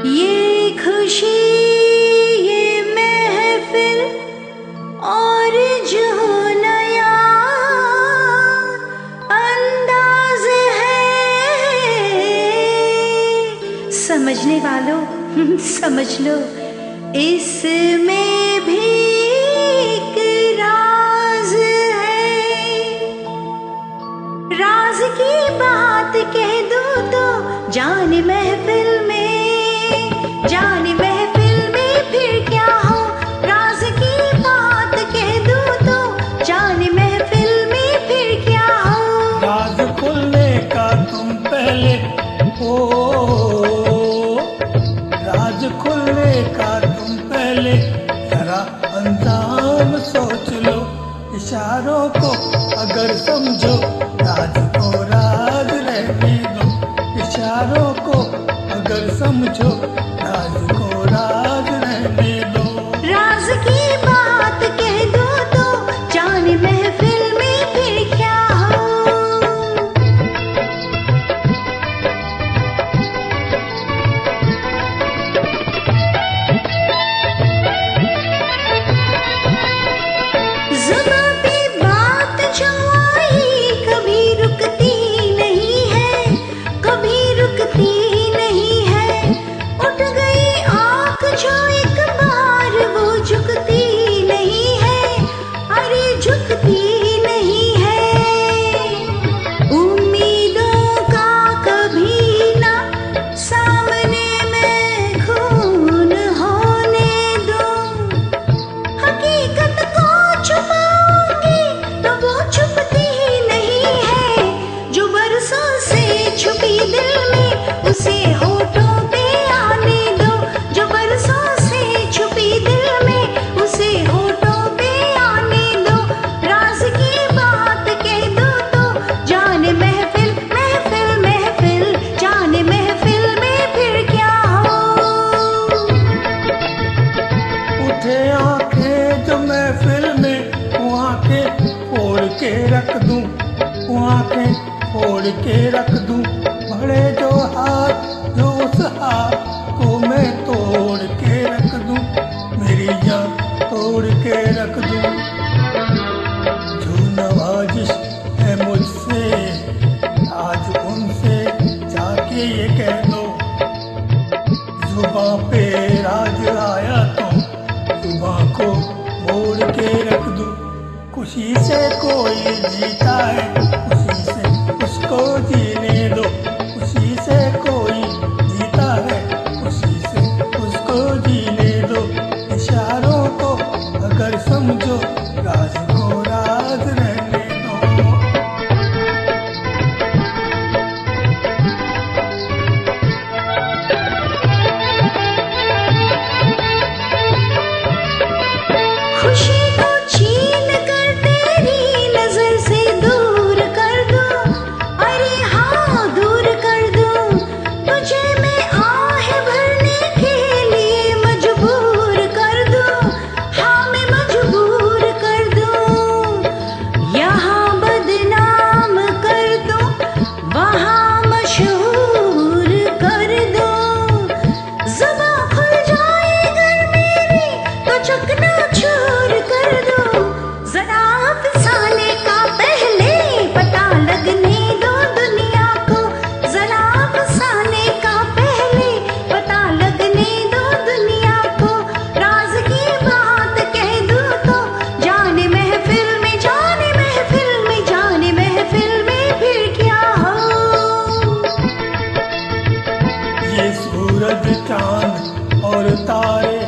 ये खुशी ये महफिल और जो नया अंदाज है, समझने वालों समझ लो, इसमें भी एक राज है। राज की बात कह दूं तो जाने महफिल में, जाने महफिल में फिर क्या हो। राज की बात कह दूं तो जाने महफिल में फिर क्या हो। राज खुलने का तुम पहले हो, राज खुलने का तुम पहले जरा अंजाम सोच लो। इशारों को अगर समझो, राज को राज रहने दो। इशारों को अगर समझो, राज को राज रहने दो। राज की बात कह दो तो जाने महफिल में फिर क्या हो। जुबां पे बात जो आई कभी रुकती नहीं है, कभी रुकती नहीं है। उठ गई आँख जो एक बार वो झुकती नहीं है, अरे झुकती नहीं है। उम्मीदों का कभी ना सामने मैं खून होने दूं। हकीकत को छुपाऊंगी तो वो छुपती नहीं है। जो बरसों से छुपी दिल में उसे होठों पे आने दो। जो बरसों से छुपी दिल में उसे होठों पे आने दो। राज की बात कह दो तो जाने महफिल महफिल महफिल, जाने महफिल में फिर क्या हो। उठे आंखें जो महफिल में, वो आंखें फोड़ के रख दूं, वो आंखें फोड़ के रख दूं। बड़े जो हाथ जो उस हाथ को मैं तोड़ के रख दूं, मेरी जान तोड़ के रख दूं। जो नवाजिश है मुझसे आज उनसे जाके ये कह दो। जुबां पे राज आया तो जुबां को मोड़ के रख दूं। खुशी से कोई जीता है, खुशी से उसको जीने दो। खुशी से कोई जीता है, खुशी से उसको जीने दो। इशारों को अगर समझो, राज को राज रहने दो। खुशी को छीन कर तेरी नजर से दूर कर दूं, अरे हाँ दूर कर दूं। तुझे मैं आह भरने के लिए मजबूर कर दूं, हाँ मैं मजबूर कर दूं। यहाँ बदनाम कर दूं, वहाँ मशहूर कर दूं। जुबां खुल जाए अगर मेरी तो चकनाचूर कर दूं। जरा अफसाने का पहले पता लगने दो दुनिया को। जरा अफसाने का पहले पता लगने दो दुनिया को। राज की बात कह दूं तो जाने महफिल में, जाने महफिल में, जाने महफिल में फिर क्या हो। ये सूरज चांद और तारे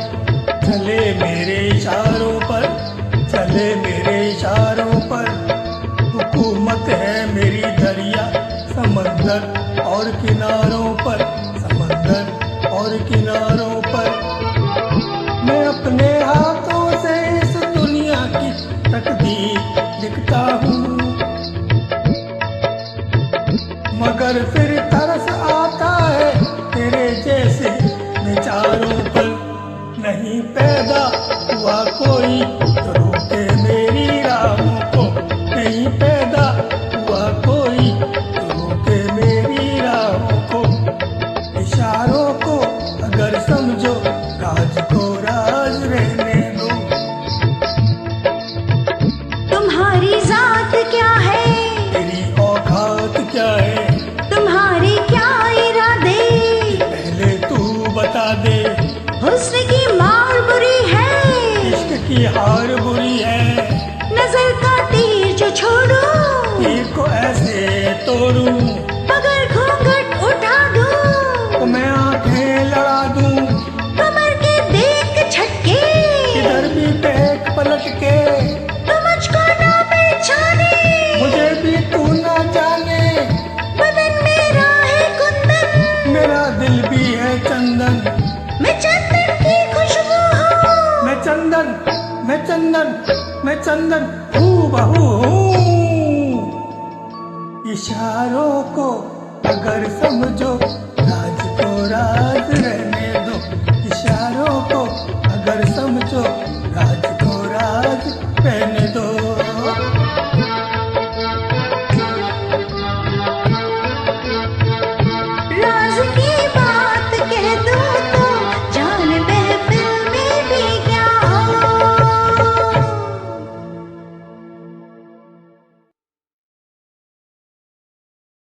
चले मेरे इशारों पर, चले मेरे इशारों पर। हुकूमत है मेरी दरिया समंदर और किनारों पर, समंदर और किनारों पर। मैं अपने हाथों से इस दुनिया की तकदीर लिखता हूँ, कोई तो रोके मेरी राहों को, नहीं पैदा हुआ कोई तो रोके मेरी राहों को। इशारों को अगर समझो राज को राज रहने दो। तुम्हारी जात क्या है, तेरी औकात क्या है, तुम्हारे क्या इरादे, पहले तू बता दे। हुस्न की मार बुरी है, इश्क की हार बुरी है, नजर का तीर जो छोड़ूं, तीर को ऐसे तोड़ूं, मगर घूंघट उठा दूं, तो मैं आंखें लड़ा दूं। कमर के देख छटके, इधर भी देख पलट के, तो मुझको ना पहचाने, मुझे भी तू ना जाने। बदन मेरा है कुंदन, मेरा दिल भी है चंदन, मैं चंदन की खुशबू हूँ, मैं चंदन, मैं चंदन, मैं चंदन हूबहू हूँ। इशारों को अगर समझो राज को राज रहने दो। इशारों को अगर समझो राज को राज रहने दो। राज की